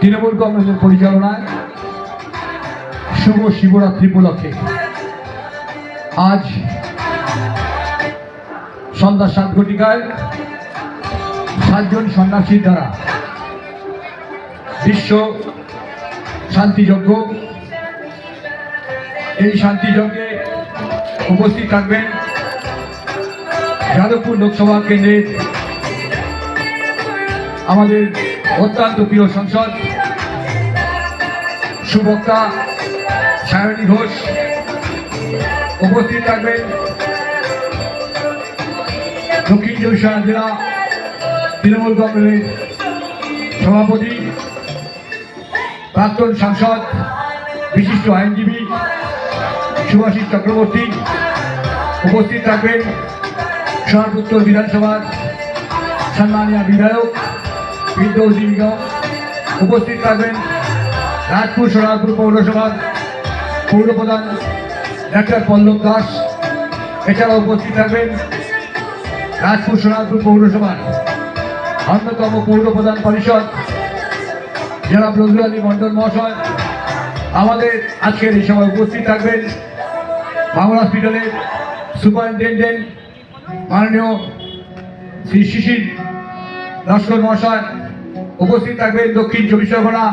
তৃণমূল কংগ্রেসের পরিচালনায় শুভ শিবরাত্রি উপলক্ষে আজ সন্ধ্যা 7 ঘটিকায় 7 জন সন্ন্যাসীর দ্বারা বিশ্ব শান্তিযজ্ঞ, এই শান্তিযজ্ঞে উপস্থিত থাকবেন যাদবপুর লোকসভা কেন্দ্রের আমাদের অত্যন্ত প্রিয় সাংসদ সুবক্তা সায়নী ঘোষ। উপস্থিত থাকবেন দক্ষিণ 24 জেলা তৃণমূল কংগ্রেসের সভাপতি, প্রাক্তন সাংসদ, বিশিষ্ট আইনজীবী সুভাষিস চক্রবর্তী। উপস্থিত থাকবেন সোনারপুর উত্তর বিধানসভার সম্মানীয় বিধায়ক ফিরদৌসী বেগম। উপস্থিত থাকবেন রাজপুর সোনারপুর পৌরসভার পৌরপ্রধান ডাক্তার পল্লব দাস। এছাড়াও উপস্থিত থাকবেন রাজপুর সোনারপুর পৌরসভার অন্যতম পৌরপ্রধান পরিষদ জনাব নজরুল আলী মন্ডল মহাশয়। আমাদের আজকের এই সভায় উপস্থিত থাকবেন বাংলা হসপিটালের সুপারিনটেন্ডেন্ট মাননীয় শ্রী শিশির লস্কর মহাশয়। উপস্থিত থাকবেন দক্ষিণ 24 পরগনা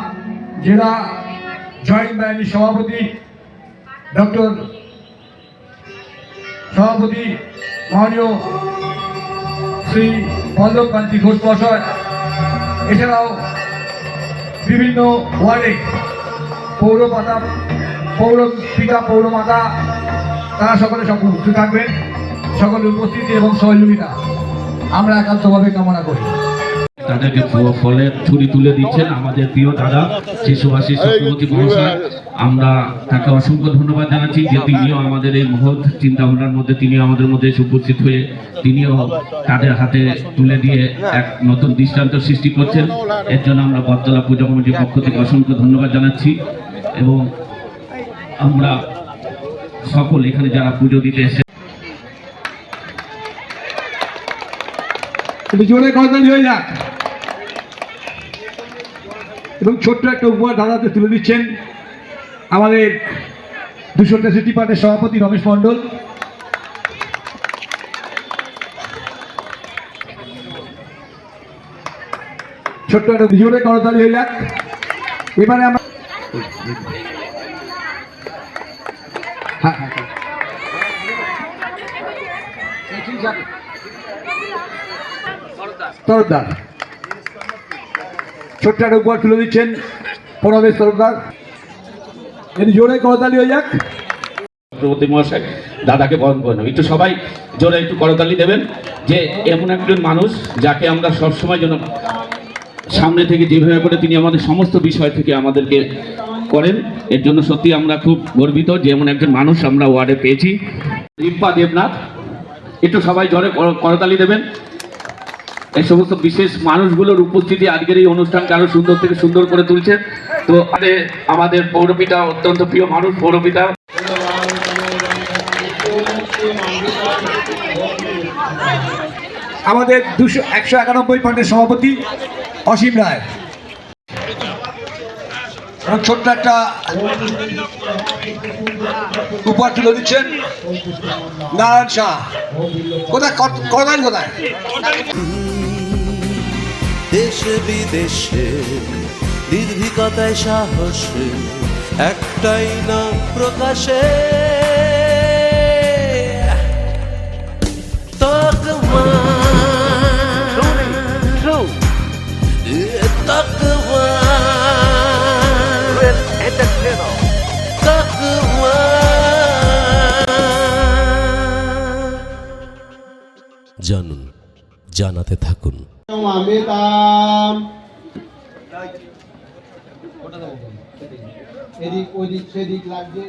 জেলা জয়েন্ট বাহিনীর সভাপতি মাননীয় শ্রী পল্লব কান্তি ঘোষ মহাশয়। এছাড়াও বিভিন্ন ওয়ার্ডে পৌরপিতা পৌরমাতা তারা সকলে উপস্থিত থাকবেন। সকলের উপস্থিতি এবং সহযোগিতা আমরা একান্তভাবে কামনা করি। তাদেরকে ফলের ছুরি তুলে দিচ্ছেন আমাদের প্রিয় দাদা শ্রী সুভাষিস চক্রবর্তী মহাশয়। আমরা তাকে অসংখ্য ধন্যবাদ জানাচ্ছি যে তিনিও আমাদের এই মহৎ চিন্তা ভাবনার মধ্যে তিনিও আমাদের মধ্যে উপস্থিত হয়ে তিনিও তাদের হাতে তুলে দিয়ে এক নতুন দৃষ্টান্ত সৃষ্টি করছেন। এর জন্য আমরা বটতলা পূজা কমিটির পক্ষ থেকে অসংখ্য ধন্যবাদ জানাচ্ছি। এবং আমরা সকল এখানে যারা পুজো দিতে এসে জোরে করতালি হয়ে যাক। এবং ছোট্ট একটা উপহার দাদাতে তুলে দিচ্ছেন আমাদের 263 পার্টির সভাপতি রমেশ মণ্ডল। ছোট্ট একটা জোরে করতালি হয়ে যাক। এবারে আমরা তরফদার ছোট্ট একটা উপহার তুলে দিচ্ছেন প্রণবেশ তরফদার। জোরে করতালি হয়ে যাক। চক্রবর্তী মহাশয় দাদাকে বরণ করে নেব। একটু সবাই জোরে একটু করতালি দেবেন যে এমন একজন মানুষ যাকে আমরা সবসময় যেন সামনে থেকে যেভাবে করে তিনি আমাদের সমস্ত বিষয় থেকে আমাদেরকে করেন। এর জন্য সত্যি আমরা খুব গর্বিত যে এমন একজন মানুষ আমরা ওয়ার্ডে পেয়েছি। রিম্পা দেবনাথ, একটু সবাই জোরে করতালি দেবেন। এই সমস্ত বিশেষ মানুষগুলোর উপস্থিতি আজকের এই অনুষ্ঠানকে আরো সুন্দর থেকে সুন্দর করে তুলছে। তো আমাদের পৌরপিতা অত্যন্ত প্রিয় মানুষ, পৌরপিতা আমাদের 191 পয়েন্টের সভাপতি অসীম রায়। এবং ছোট্ট একটা উপহার তুলে দিচ্ছেন নারায়ণ শাহ। কোথায় কোথায় দেশে বিদেশে নির্ভীকতায় সাহসে একটাই না প্রকাশে তকমা তকমা তকমা জানুন, জানাতে থাকুন। এদিক ওইদিক সেদিক লাগছে।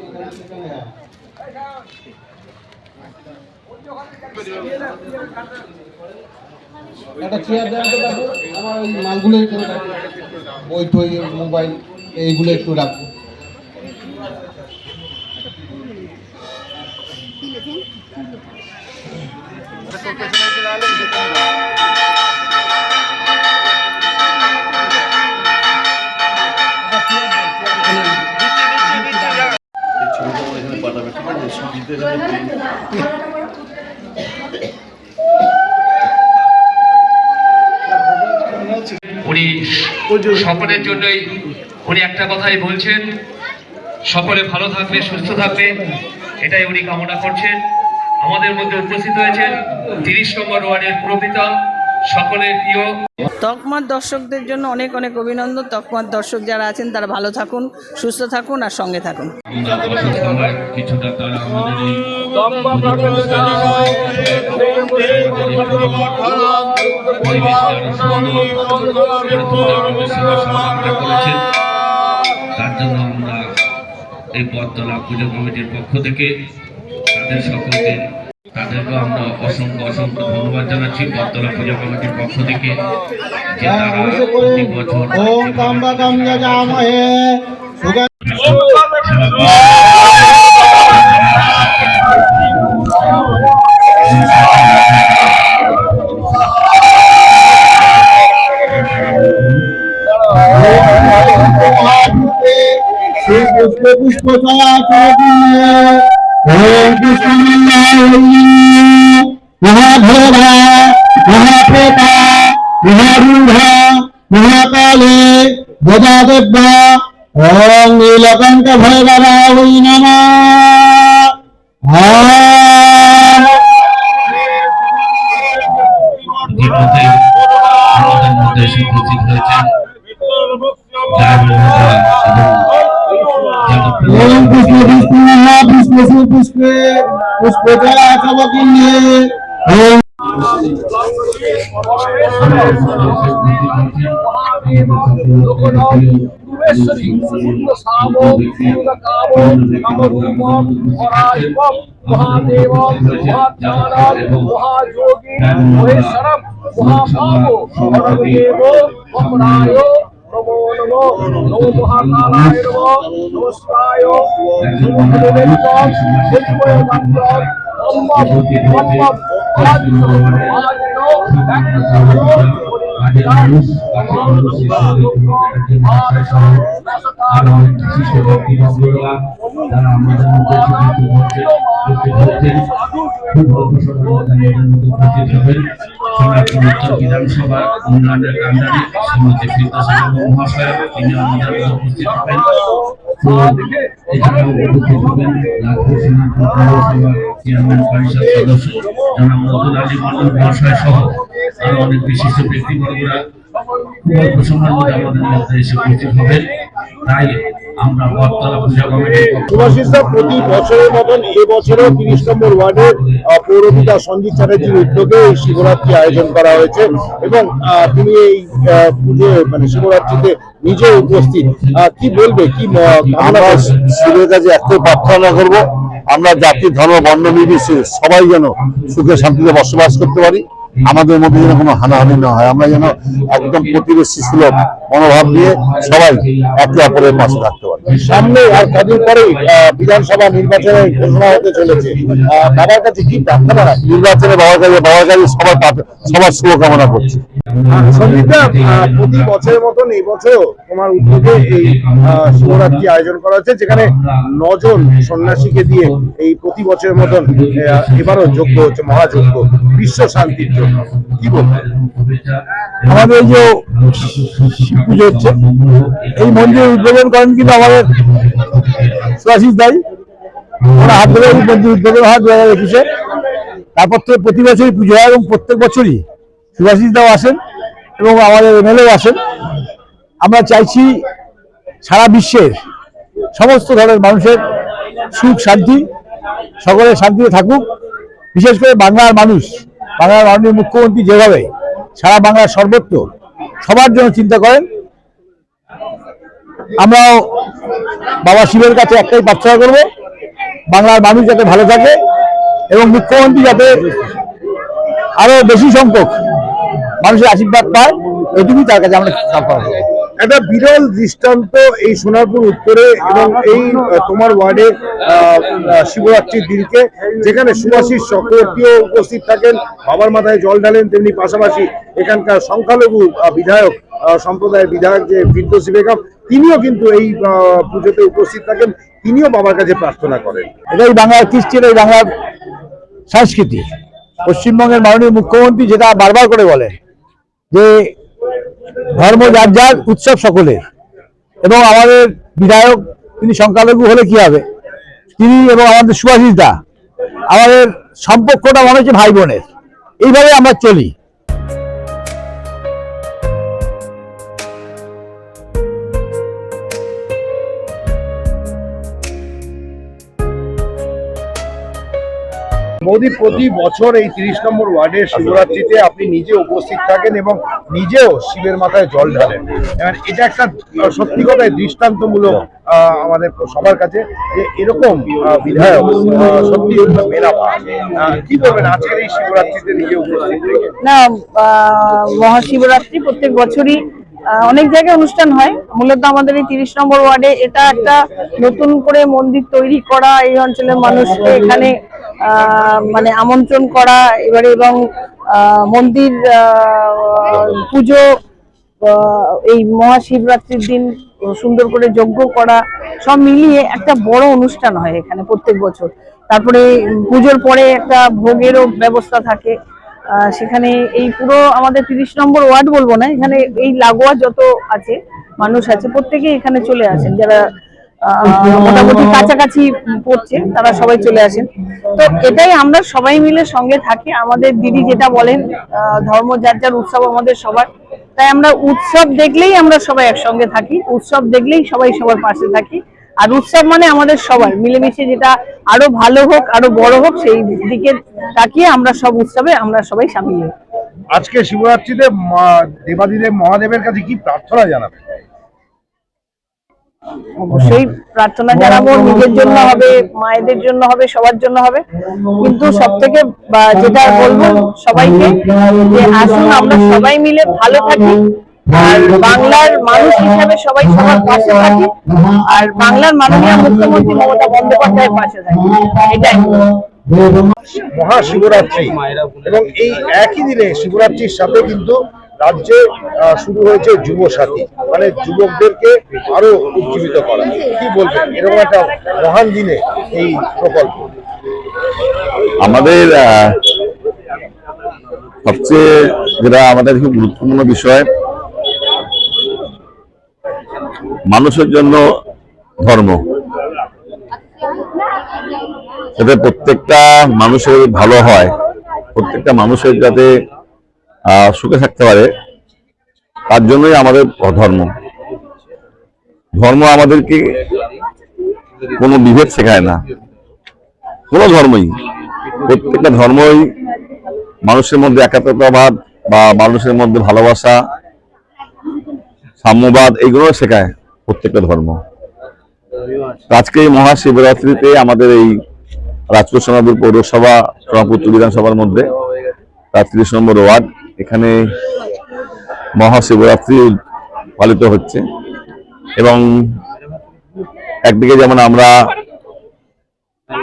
একটা চেয়ার দেওয়াতে পারবো। আমার ওই মালগুলো একটু বই টই মোবাইল এইগুলো একটু রাখবো। উনি সকলের জন্যই উনি একটা কথাই বলছেন, সকলে ভালো থাকবে, সুস্থ থাকবে, এটাই উনি কামনা করছেন। আমাদের মধ্যে উপস্থিত হয়েছেন 30 নম্বর ওয়ার্ডের পুরপিতা, সকলের প্রিয়। তকমার দর্শকদের জন্য অনেক অনেক অভিনন্দন। তকমার দর্শক যারা আছেন তারা ভালো থাকুন, সুস্থ থাকুন আর সঙ্গে থাকুন। আমরা অসুখ সময় কিছুটা তারা আমাদের এই করেছেন, তার জন্য আমরা এই বটতলা পুজো কমিটির পক্ষ থেকে তাদেরকে আমরা অসংখ্য ধন্যবাদ জানাচ্ছি বটতলা পুজো কমিটির পক্ষ থেকে, যে তারা প্রতি বছর পুষ্প মহাভোরা মহাপ্রেতা মহারূঢ়া মহাকালে গদাদেব্যা ওং নীলকণ্ঠ ভৈরবায় নমঃ। আমাদের মধ্যে এসে উপস্থিত হয়েছেন পুষ্পে পুষ্পে পুষ্পে পুষ্পে বিধানসভা উন্নয়নের কাণ্ডারি শ্রীমতী ফিরদৌসী মহাশয়, তিনি আমাদের উপস্থিত হবেন। এছাড়াও উপস্থিত হবেন লালপুর সোনারপুর পৌরসভার চেয়ারম্যান পরিষদ সদস্য জনাব নজরুল আলী মন্ডল মহাশয় সহ আরো অনেক বিশিষ্ট ব্যক্তিবর্গরা খুব অল্প সময়ের মধ্যে আমাদের মধ্যে এসে উপস্থিত হবেন। তাই আমরা বটতলা পূজা কমিটির শুভাশিসরা প্রতি বছরের মতন এবছরও 30 নম্বর ওয়ার্ডের পৌরপিতা সঞ্জিত চ্যাটার্জির উদ্যোগে এই শিবরাত্রি আয়োজন করা হয়েছে এবং তিনি এই পুজো মানে শিবরাত্রিতে নিজে উপস্থিত। কি বলবে, কি আমরা শিবের কাছে একটাই প্রার্থনা করব, আমরা জাতি ধর্ম বর্ণ নির্বিশেষে সবাই যেন সুখে শান্তিতে বসবাস করতে পারি, আমাদের মধ্যে যেন কোনো হানাহানি না হয়, আমরা যেন একদম প্রতিবেশী সুলভ মনোভাব নিয়ে সবাই একে অপরের পাশে থাকতে পারি। সামনে আর কদিন পরেই বিধানসভা নির্বাচনের ঘোষণা হতে চলেছে, বাবার কাছে কি প্রার্থনা? নির্বাচনে বাবার কাছে সবার শুভকামনা করছি। সঞ্জিতা, প্রতি বছরের মতন এই বছর তোমার উদ্যোগে এই শিবরাত্রি আয়োজন করা হচ্ছে, যেখানে 9 জন সন্ন্যাসীকে দিয়ে এই প্রতি বছরের মতন এবারও যজ্ঞ হচ্ছে, মহাযজ্ঞ বিশ্ব শান্তির জন্য। কি বলবো? আমাদের এই যে পুজো হচ্ছে, এই মন্দিরের উদ্বোধন করেন কিন্তু আমাদের সুভাষিস দাই, ওরা হাত ধরে মন্দির উদ্বোধন হয় 2021-এ। তারপর থেকে প্রতি বছরই পুজো হয় এবং প্রত্যেক বছরই সুভাষিস দাও আসেন এবং আমাদের এমএলএও আসেন। আমরা চাইছি সারা বিশ্বের সমস্ত ধরনের মানুষের সুখ শান্তি, সকলের শান্তিতে থাকুক। বিশেষ করে বাংলার মানুষ, বাংলার মাননীয় মুখ্যমন্ত্রী যেভাবে সারা বাংলার সর্বত্র সবার জন্য চিন্তা করেন, আমরাও বাবা শিবের কাছে একটাই প্রার্থনা করব, বাংলার মানুষ যাতে ভালো থাকে এবং মুখ্যমন্ত্রী যাতে আরো বেশি সংখ্যক মানুষের আশীর্বাদ পায়, এটুকুই তার কাছে আমরা প্রার্থনা করব। একটা বিরল দৃষ্টান্ত এই সোনারপুর উত্তরে এবং এই তোমার ওয়ার্ডে শিবরাত্রির দিনকে, যেখানে সুভাষিস চক্রবর্তীও উপস্থিত থাকেন, বাবার মাথায় জল ঢালেন, তেমনি পাশাপাশি এখানকার সংখ্যালঘু বিধায়ক সম্প্রদায়ের বিধায়ক যে ফিরদৌসী বেগম, তিনিও কিন্তু এই পুজোতে উপস্থিত থাকেন, তিনিও বাবার কাছে প্রার্থনা করেন। এটাই বাংলার কৃষ্টি, এটাই বাংলার সংস্কৃতি। পশ্চিমবঙ্গের মাননীয় মুখ্যমন্ত্রী যেটা বারবার করে বলে যে ধর্ম যার যার, উৎসব সকলের। এবং আমাদের বিধায়ক তিনি সংখ্যালঘু হলে কি হবে, তিনি এবং আমাদের সুভাষিস দা, আমাদের সম্পর্কটা মনে হচ্ছে ভাই বোনের। এইভাবে আমরা চলি। মোদি প্রতি বছর এই 30 নম্বর ওয়ার্ডের শিবরাত্রিতে আপনি নিজে উপস্থিত থাকেন এবং নিজেও শিবের মাথায় জল ঢালেন। এবার এটা একটা সত্যি কথায় দৃষ্টান্তমূলক আমাদের সবার কাছে যে এরকম বিধায়ক সত্যি মেরা পায়। কি বলবেন আজকের এই শিবরাত্রিতে নিজে উপস্থিত থেকে? না, মহাশিবরাত্রি প্রত্যেক বছরই অনেক জায়গায় অনুষ্ঠান হয়। মূলত আমাদের এই 30 নম্বর ওয়ার্ডে এটা একটা নতুন করে মন্দির তৈরি করা, এই অঞ্চলের মানুষকে এখানে মানে আমন্ত্রণ করা এবারে, এবং মন্দির পুজো এই মহাশিবরাত্রির দিন সুন্দর করে যজ্ঞ করা, সব মিলিয়ে একটা বড় অনুষ্ঠান হয় এখানে প্রত্যেক বছর। তারপরে পুজোর পরে একটা ভোগেরও ব্যবস্থা থাকে সেখানে। এই পুরো আমাদের 30 নম্বর ওয়ার্ড বলবো না, এখানে এই লাগোয়া যত আছে মানুষ আছে প্রত্যেকেই এখানে চলে আসেন, যারা মোটামুটি কাছাকাছি পড়ছে তারা সবাই চলে আসেন। তো এটাই আমরা সবাই মিলে সঙ্গে থাকি। আমাদের দিদি যেটা বলেন, ধর্ম যার যার, উৎসব আমাদের সবার। তাই আমরা উৎসব দেখলেই আমরা সবাই একসঙ্গে থাকি, উৎসব দেখলেই সবাই সবার পাশে থাকি। আর উৎসব মানে আমাদের সবার মিলেমিশে যেটা আরো ভালো হোক, আরো বড় হোক, সেই দিকে তাকিয়ে আমরা সব উৎসবে আমরা সবাই সামিল হই। আজকে শিবরাত্রিতে দেবাদিদেব মহাদেবের কাছে কি প্রার্থনা জানাবেন? অবশ্যই প্রার্থনা জানাবো, নিজের জন্য হবে, মায়েদের জন্য হবে, সবার জন্য হবে। কিন্তু সব থেকে যেটা বলবো সবাইকে, যে আসুন আমরা সবাই মিলে ভালো থাকি, আর বাংলার মানুষ হিসাবে সবাই সবার পাশে থাকি, আর বাংলার মাননীয় মুখ্যমন্ত্রী মমতা বন্দ্যোপাধ্যায়ের পাশে থাকি। এটাই মহাশিবরাত্রি এবং এই একই দিনে শিবরাত্রির সাথে কিন্তু রাজ্যে শুরু হয়েছে যুব সাথী, মানে যুবকদেরকে আরো উজ্জীবিত করা। কি বলবেন এরকম একটা মহান দিনে এই প্রকল্প? আমাদের সবচেয়ে যেটা আমাদের খুব গুরুত্বপূর্ণ বিষয়, মানুষের জন্য ধর্ম, যাতে প্রত্যেকটা মানুষের ভালো হয়, প্রত্যেকটা মানুষের যাতে সুখে থাকতে পারে, তার জন্যই আমাদের ধর্ম। ধর্ম আমাদেরকে কোনো বিভেদ শেখায় না, কোনো ধর্মই। প্রত্যেকটা ধর্মই মানুষের মধ্যে একাত্মতাবাদ বা মানুষের মধ্যে ভালোবাসা, সাম্যবাদ, এইগুলো শেখায় প্রত্যেকটা ধর্ম। আজকে এই মহাশিবরাত্রিতে আমাদের এই রাজপুর সোনাপুর পৌরসভা, সোনাপুর বিধানসভার মধ্যে 30 নম্বর ওয়ার্ড, এখানে মহাশিবরাত্রি পালিত হচ্ছে। এবং একদিকে যেমন আমরা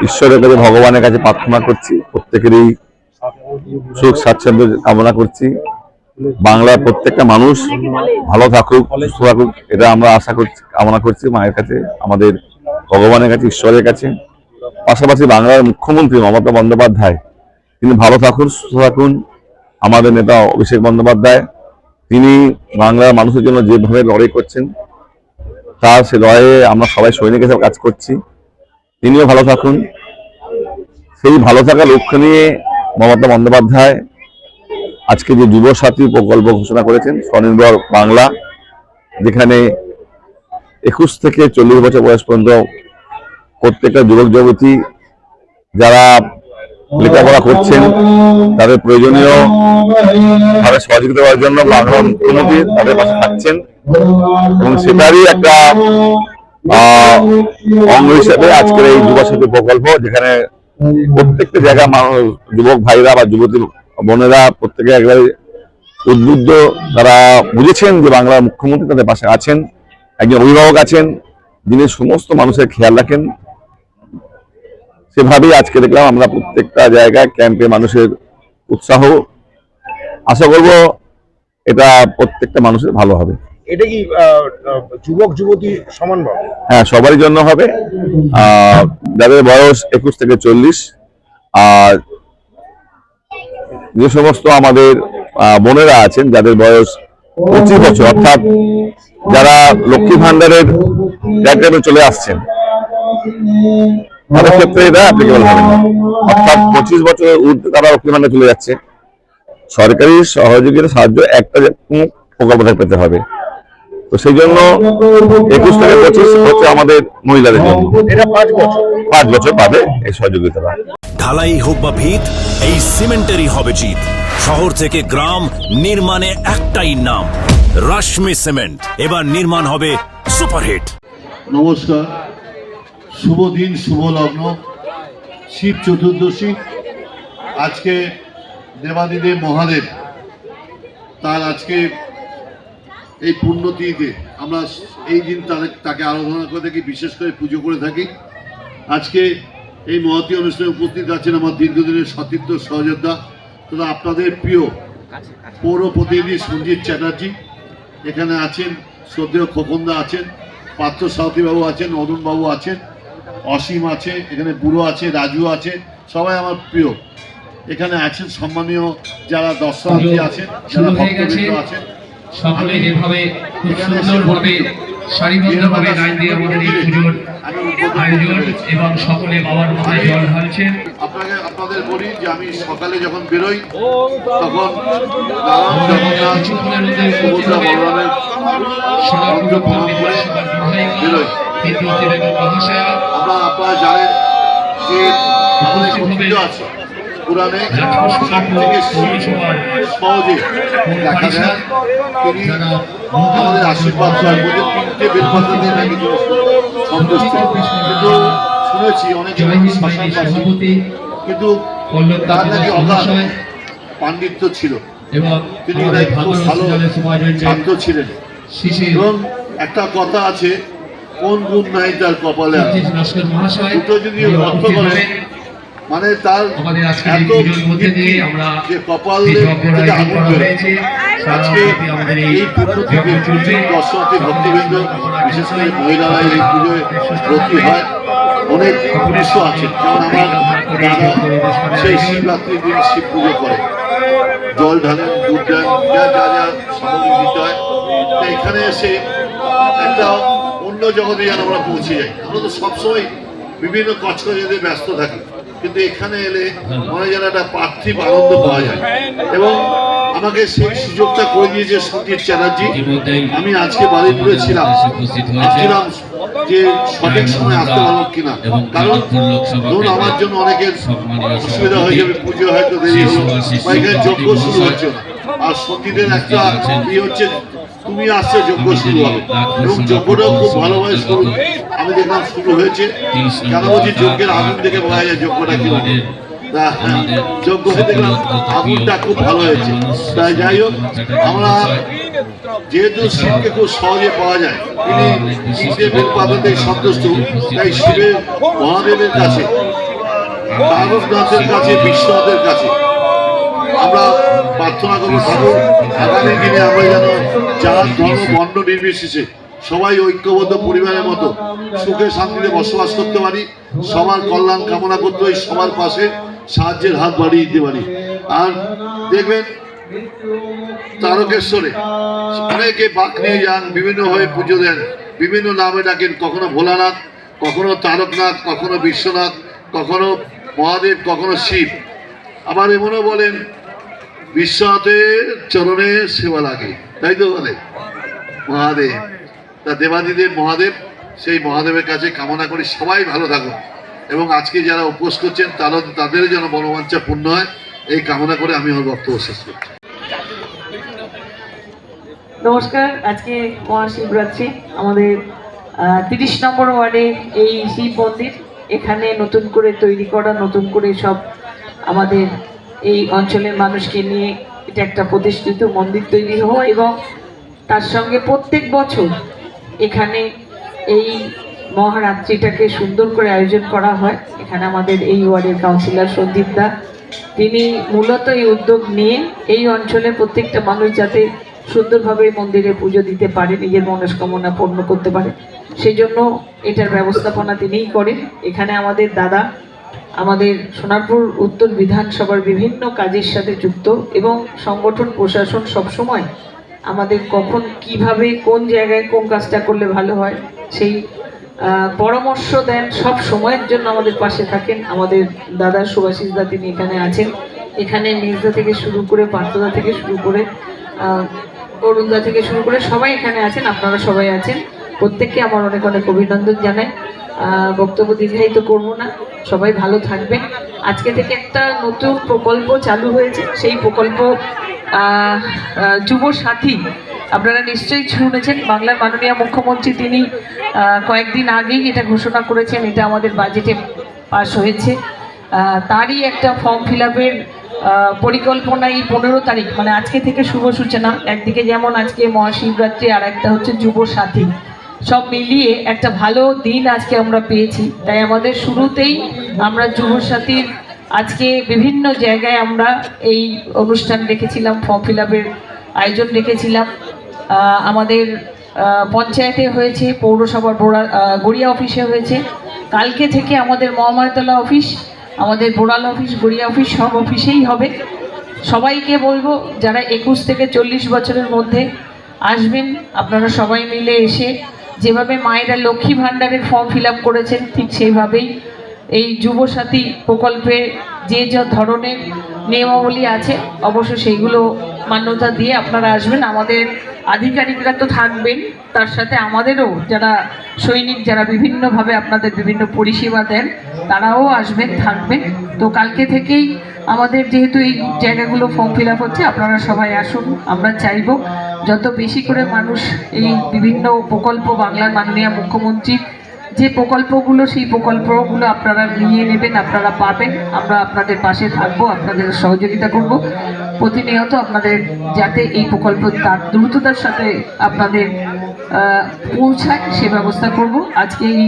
ঈশ্বরের কাছে, ভগবানের কাছে প্রার্থনা করছি, প্রত্যেকেরই সুখ স্বাচ্ছন্দ্য কামনা করছি, বাংলার প্রত্যেকটা মানুষ ভালো থাকুক, সুস্থ থাকুক, এটা আমরা আশা করছি, কামনা করছি মায়ের কাছে, আমাদের ভগবানের কাছে, ঈশ্বরের কাছে। পাশাপাশি বাংলার মুখ্যমন্ত্রী মমতা বন্দ্যোপাধ্যায়, তিনি ভালো থাকুন, সুস্থ থাকুন। আমাদের নেতা অভিষেক বন্দ্যোপাধ্যায়, তিনি বাংলার মানুষের জন্য যেভাবে লড়াই করছেন, তার সে লড়াইয়ে আমরা সবাই সৈনিক হিসেবে কাজ করছি, তিনিও ভালো থাকুন। সেই ভালো থাকার লক্ষ্য নিয়ে মমতা বন্দ্যোপাধ্যায় আজকে যে যুব সাথী প্রকল্প ঘোষণা করেছেন, স্বনির্ভর বাংলা, যেখানে 21 থেকে 40 বছর বয়স পর্যন্ত প্রত্যেকটা যুবক যুবতী যারা লেখাপড়া করছেন, তাদের প্রয়োজনীয় ভাবে সহযোগিতা করার জন্য বাংলার মুখ্যমন্ত্রী তাদের পাশে থাকছেন। এবং সেটারই একটা অঙ্গ হিসেবে আজকের এই যুব সাথী প্রকল্প, যেখানে প্রত্যেকটা জায়গায় যুবক ভাইরা বা যুবতী বোনেরা প্রত্যেকে একবারে উদ্বুদ্ধ, তারা বুঝেছেন যে বাংলার মুখ্যমন্ত্রী তাদের পাশে আছেন, একজন অভিভাবক আছেন যিনি সমস্ত মানুষের খেয়াল রাখেন। সেভাবেই আজকে দেখলাম আমরা প্রত্যেকটা জায়গায় ক্যাম্পে মানুষের উৎসাহ, আশা করব এটা প্রত্যেকটা মানুষের ভালো হবে। এটা কি যুবক যুবতী সমানভাবে? হ্যাঁ, সবারই জন্য হবে। যাদের বয়স 21 থেকে 40, আর যে সমস্ত আমাদের বোনেরা আছেন যাদের বয়স 25 বছর, অর্থাৎ যারা লক্ষ্মী ভান্ডারের ক্যাটাগরিতে চলে আসছেন, তাদের ক্ষেত্রে এটা অ্যাপ্লিকেবল হবে না। অর্থাৎ 25 বছরের ঊর্ধ্বে তারা লক্ষ্মী ভান্ডারে চলে যাচ্ছে, সরকারি সহযোগিতা সাহায্য একটা প্রকল্প থেকে পেতে হবে। তো সেই জন্য 21 থেকে 25 হচ্ছে আমাদের মহিলাদের জন্য। এটা 5 বছর পাবে এই সহযোগিতাটা। ঢালাই হোক বা ভিত, এই সিমেন্টেরই হবে জিত। শহর থেকে গ্রাম, নির্মাণে একটাই নাম, রাশমি সিমেন্ট। এবার নির্মাণ হবে সুপারহিট। নমস্কার, শুভ দিন, শুভ লগ্ন, শিব চতুর্দশী। আজকে দেবাদিদেব মহাদেব তার আজকে এই পুণ্যতিথিতে আমরা এই দিন তাকে আরাধনা করে থাকি, বিশেষ করে পুজো করে থাকি। আজকে এই মহতী অনুষ্ঠানে উপস্থিত আছেন আমার দীর্ঘদিনের সতীর্থ সহযোদ্ধা তথা আপনাদের প্রিয় পৌর প্রতিনিধি সঞ্জিত চ্যাটার্জি, এখানে আছেন শ্রদ্ধেয় খোকনদা আছেন, পার্থ সাউথীবাবু আছেন, অরুণবাবু আছেন, অসীম আছে, এখানে বুড়ো আছে, রাজু আছে, সবাই আমার প্রিয়। এখানে আছেন সম্মানীয় যারা দর্শনার্থী আছেন, যারা ভক্তবৃন্দ আছেন, সকলে যেভাবে খুব সুন্দরভাবে সারিবদ্ধভাবে লাইন দিয়ে আমাদের এই পুজোর আয়োজন এবং সকলে বাবার মাথায় জল ঢালছেন। আপনাদের বলি যে আমি সকালে যখন বেরোই তখন আপনারা জানেন যে আমাদের কথিত আছে পুরাণে সহজে দেখা যায় তিনি আমাদের আশীর্বাদ বলতে 3টে বেলপাতা দিয়ে নাকি সন্তুষ্ট। কিন্তু শুনেছি অনেকে কিন্তু তার নাকি অগাধ পাণ্ডিত্য ছিল, তিনি খুব ভালো ছাত্র ছিলেন। এবং একটা কথা আছে, কোন গুণ নাই তার কপালে, দুটো যদি অর্থ করে মানে তার এত যে কপাল থেকে আগুন বেরোয়। আজকে এই পুণ্যতিথি দর্শনার্থী ভক্তবৃন্দ, বিশেষ করে মহিলারা এই পুজোয় ব্রতী হয়। অনেক পুরুষ আছেন, যেমন আমার দাদা সেই শিবরাত্রির দিন শিব পুজো করে, জল ঢালেন, দুধ দেন, যা যা যা সামগ্রী দিতে হয়। এখানে এসে একটা অন্য জগতে যেন আমরা পৌঁছে যাই। আমরা তো সবসময় বিভিন্ন কচকচে ব্যস্ত থাকি, কিন্তু এখানে এলে মনে যেন একটা পার্থিব আনন্দ পাওয়া যায়। এবং আমাকে সেই সুযোগটা করে দিয়েছে সঞ্জিত চ্যাটার্জি। আমি আজকে বাড়িপুরে ছিলাম, ভাবছিলাম যে সঠিক সময় আসতে পারবো কিনা, কারণ ধরুন আমার জন্য অনেকের অসুবিধা হয়ে যাবে, পুজো হয়তো দেরি হলো বা এখানে যজ্ঞ শুরু হচ্ছে না। আর সঞ্জিতের একটা ইয়ে হচ্ছে, তুমি আসছে যজ্ঞ শুরু হবে, এবং যজ্ঞটাও খুব ভালোভাবে শুরু আমি দেখলাম শুরু হয়েছে। কেন বলছি, যজ্ঞের আগুন দেখে বোঝা যায় যজ্ঞটা কি হবে। যজ্ঞ দেখলাম আগুনটা খুব ভালো হয়েছে। তাই যাই হোক, আমরা যেহেতু শিবকে খুব সহজে পাওয়া যায়, তিনি শিবের পাতাতেই সন্তুষ্ট, তাই শিবের মহাদেবের কাছে, তারকনাথের কাছে, বিশ্বনাথের কাছে আমরা প্রার্থনা করবো ঠাকুর আগামী দিনে আমরা যেন যারা ধর্ম বর্ণ নির্বিশেষে সবাই ঐক্যবদ্ধ পরিবারের মতো সুখে শান্তিতে বসবাস করতে পারি, সবার কল্যাণ কামনা করতে পারি, সবার পাশে সাহায্যের হাত বাড়িয়ে দিতে পারি। আর দেখবেন তারকেশ্বরে অনেকে বাঁক নিয়ে যান, বিভিন্নভাবে পুজো দেন, বিভিন্ন নামে ডাকেন, কখনো ভোলানাথ, কখনো তারকনাথ, কখনো বিশ্বনাথ, কখনো মহাদেব, কখনো শিব। আবার এমনও বলেন বিশ্বনাথের চরণে সেবা লাগে, তাই তো বলে মহাদেব। তা দেবাদিদেব মহাদেব, সেই মহাদেবের কাছে কামনা করি সবাই ভালো থাকুন, এবং আজকে যারা উপোস করছেন তাদেরও যেন মনোবাঞ্ছা পূর্ণ হয়, এই কামনা করে আমি আমার বক্তব্য শেষ করছি। নমস্কার, আজকে মহাশিবরাত্রি। আমাদের 30 নম্বর ওয়ার্ডে এই শিব মন্দির এখানে নতুন করে তৈরি করা, নতুন করে সব আমাদের এই অঞ্চলের মানুষকে নিয়ে এটা একটা প্রতিষ্ঠিত মন্দির তৈরি হওয়া, এবং তার সঙ্গে প্রত্যেক বছর এখানে এই মহারাত্রিটাকে সুন্দর করে আয়োজন করা হয়। এখানে আমাদের এই ওয়ার্ডের কাউন্সিলর সন্দীপ দা, তিনি মূলত এই উদ্যোগ নিয়ে এই অঞ্চলে প্রত্যেকটা মানুষ যাতে সুন্দরভাবে মন্দিরে পুজো দিতে পারে, নিজের মনস্কামনা পূর্ণ করতে পারে। সেই জন্য এটার ব্যবস্থাপনা তিনিই করেন। এখানে আমাদের দাদা আমাদের সোনারপুর উত্তর বিধানসভার বিভিন্ন কাজের সাথে যুক্ত এবং সংগঠন প্রশাসন সবসময় আমাদের কখন কিভাবে কোন জায়গায় কোন কাজটা করলে ভালো হয় সেই পরামর্শ দেন, সব সময়ের জন্য আমাদের পাশে থাকেন। আমাদের দাদা সুভাষিস দা তিনি এখানে আছেন। এখানে মেজদা থেকে শুরু করে পার্থদা থেকে শুরু করে অরুণদা থেকে শুরু করে সবাই এখানে আছেন, আপনারা সবাই আছেন। প্রত্যেককে আমার অনেক অনেক অভিনন্দন জানাই। বক্তব্য দীর্ঘায়িত করবো না, সবাই ভালো থাকবেন। আজকে থেকে একটা নতুন প্রকল্প চালু হয়েছে, সেই প্রকল্প যুব সাথী। আপনারা নিশ্চয়ই শুনেছেন, বাংলার মাননীয় মুখ্যমন্ত্রী তিনি কয়েকদিন আগেই এটা ঘোষণা করেছেন, এটা আমাদের বাজেটে পাস হয়েছে। তারই একটা ফর্ম ফিল আপের পরিকল্পনা এই 15 তারিখ, মানে আজকে থেকে শুভ সূচনা। একদিকে যেমন আজকে মহাশিবরাত্রি, আর একটা হচ্ছে যুব সাথী, সব মিলিয়ে একটা ভালো দিন আজকে আমরা পেয়েছি। তাই আমাদের শুরুতেই আমরা যুব সাথীর আজকে বিভিন্ন জায়গায় আমরা এই অনুষ্ঠান রেখেছিলাম, ফর্ম ফিল আপের আয়োজন রেখেছিলাম। আমাদের পঞ্চায়েতে হয়েছে, পৌরসভার গড়িয়া অফিসে হয়েছে। কালকে থেকে আমাদের মহামারতলা অফিস, আমাদের বোড়াল অফিস, গড়িয়া অফিস সব অফিসেই হবে। সবাইকে বলবো যারা 21 থেকে 40 বছরের মধ্যে আসবেন, আপনারা সবাই মিলে এসে যেভাবে মায়েরা লক্ষ্মী ভাণ্ডারের ফর্ম ফিল আপ করেছেন ঠিক সেইভাবেই এই যুবসাথী প্রকল্পে যে যে ধরনের নিয়মাবলী আছে অবশ্য সেইগুলো মান্যতা দিয়ে আপনারা আসবেন। আমাদের আধিকারিকরা তো থাকবেন, তার সাথে আমাদেরও যারা সৈনিক যারা বিভিন্নভাবে আপনাদের বিভিন্ন পরিষেবা দেন তারাও আসবেন, থাকবেন। তো কালকে থেকেই আমাদের যেহেতু এই জায়গাগুলো ফর্ম ফিল আপ হচ্ছে, আপনারা সবাই আসুন। আমরা চাইব যত বেশি করে মানুষ এই বিভিন্ন প্রকল্প, বাংলার মাননীয় মুখ্যমন্ত্রীর যে প্রকল্পগুলো সেই প্রকল্পগুলো আপনারা নিয়ে নেবেন, আপনারা পাবেন। আমরা আপনাদের পাশে থাকবো, আপনাদের সহযোগিতা করব প্রতিনিয়ত, আপনাদের যাতে এই প্রকল্প তার দ্রুততার সাথে আপনাদের পৌঁছায় সে ব্যবস্থা করব। আজকে এই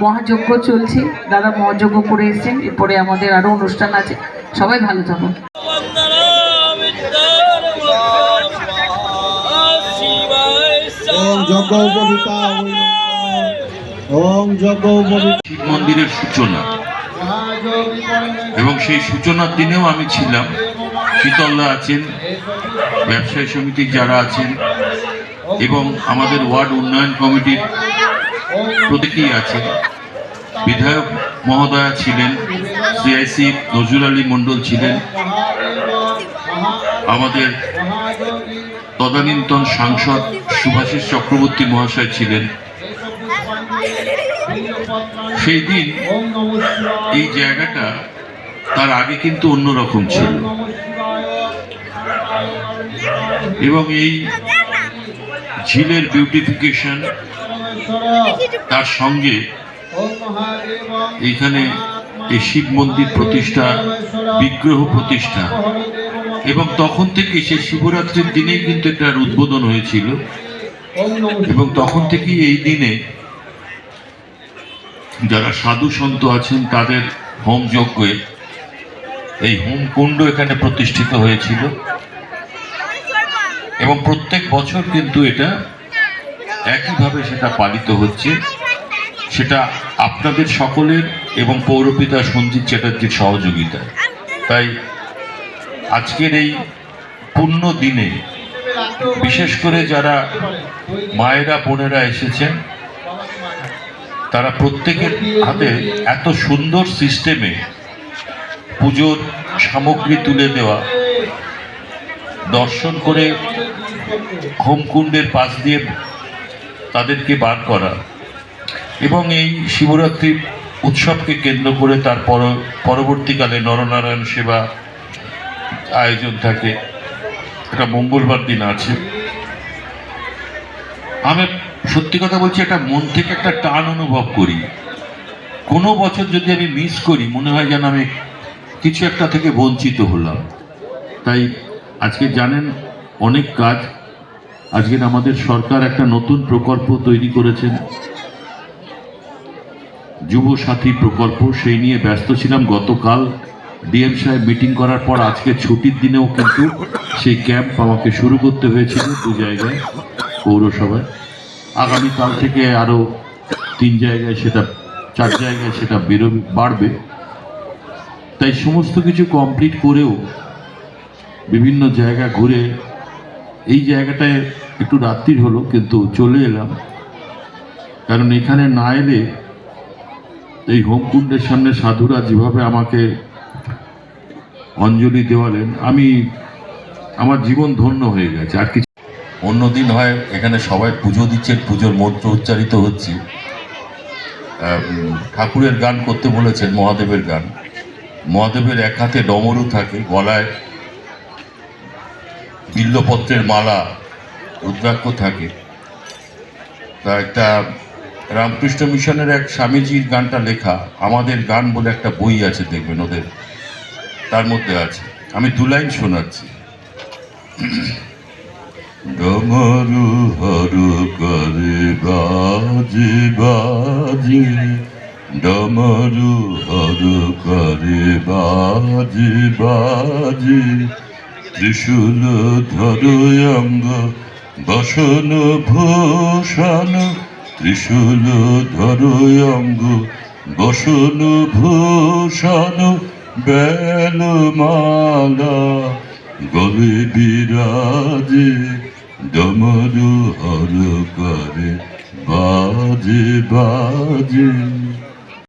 মহাযজ্ঞ চলছে, দাদা মহাযজ্ঞ করে এসেছেন, এরপরে আমাদের আরও অনুষ্ঠান আছে। সবাই ভালো থাকুন। শিব মন্দিরের সূচনা, এবং সেই সূচনার দিনেও আমি ছিলাম। শীতলদা আছেন, ব্যবসায়ী সমিতির যারা আছেন এবং আমাদের ওয়ার্ড উন্নয়ন কমিটির প্রত্যেকেই আছেন। বিধায়ক মহোদয়া ছিলেন, সিআইসি নজরুল আলী মণ্ডল ছিলেন, আমাদের তদানীন্তন সাংসদ সুভাষিস চক্রবর্তী মহাশয় ছিলেন। সেই দিন এই জায়গাটা তার আগে কিন্তু অন্যরকম ছিল, এবং এই ঝিলের বিউটিফিকেশন তার সঙ্গে এইখানে এই শিব মন্দির প্রতিষ্ঠা, বিগ্রহ প্রতিষ্ঠা, এবং তখন থেকে সেই শিবরাত্রির দিনেই কিন্তু এটার উদ্বোধন হয়েছিল। এবং তখন থেকেই এই দিনে যারা সাধু সন্ত আছেন তাদের হোম যজ্ঞে এই হোমকুণ্ড এখানে প্রতিষ্ঠিত হয়েছিল, এবং প্রত্যেক বছর কিন্তু এটা একইভাবে সেটা পালিত হচ্ছে। সেটা আপনাদের সকলের এবং পৌরপিতা সঞ্জিত চ্যাটার্জির সহযোগিতায়। তাই আজকের এই পূর্ণ দিনে বিশেষ করে যারা মায়েরা বোনেরা এসেছেন, তারা প্রত্যেকের হাতে এত সুন্দর সিস্টেমে পুজোর সামগ্রী তুলে দেওয়া, দর্শন করে হোমকুণ্ডের পাশ দিয়ে তাদেরকে বার করা, এবং এই শিবরাত্রি উৎসবকে কেন্দ্র করে তার পরবর্তীকালে নরনারায়ণ সেবা আয়োজন থাকে। এটা মঙ্গলবার দিন আছে। আমি সত্যি কথা বলছি, একটা মন থেকে একটা টান অনুভব করি। কোনো বছর যদি আমি মিস করি, মনে হয় যেন আমি কিছু একটা থেকে বঞ্চিত হলাম। তাই আজকে জানেন অনেক কাজ। আজকের আমাদের সরকার একটা নতুন প্রকল্প তৈরি করেছেন, যুব সাথী প্রকল্প। সেই নিয়ে ব্যস্ত ছিলাম। গতকাল ডিএম সাহেব মিটিং করার পর আজকে ছুটির দিনেও কিন্তু সেই ক্যাম্প আমাকে শুরু করতে হয়েছিল 2 জায়গায় পৌরসভায়। আগামীকাল থেকে আরও 3 জায়গায়, সেটা 4 জায়গায় সেটা বাড়বে। তাই সমস্ত কিছু কমপ্লিট করেও বিভিন্ন জায়গা ঘুরে এই জায়গাটায় একটু রাত্রির হলো, কিন্তু চলে এলাম। কারণ এখানে না এলে এই হোমকুণ্ডের সামনে সাধুরা যেভাবে আমাকে অঞ্জলি দেওয়ালেন, আমার জীবন ধন্য হয়ে গেছে। আর কিছু অন্যদিন হয় এখানে সবাই পুজো দিচ্ছেন, পুজোর মন্ত্র উচ্চারিত হচ্ছে, ঠাকুরের গান করতে বলেছেন, মহাদেবের গান। মহাদেবের এক হাতে ডমরু থাকে, গলায় বিল্লপত্রের মালা, রুদ্রাক্ষ থাকে। তা একটা রামকৃষ্ণ মিশনের এক স্বামীজির গানটা লেখা, আমাদের গান বলে একটা বই আছে, দেখবেন ওদের, তার মধ্যে আছে। আমি 2 লাইন শোনাচ্ছি। ডমরু হরু করে বাজে বাজে, ডমরু হরু করে বাজে বাজে, ত্রিশূল ধরো অঙ্গ বসন ভূষণ, ত্রিশূল ধরো অঙ্গ বসন ভূষণ, বেলমালা গলে বিরাজে, ডমরু হর করে বাজে বাজে।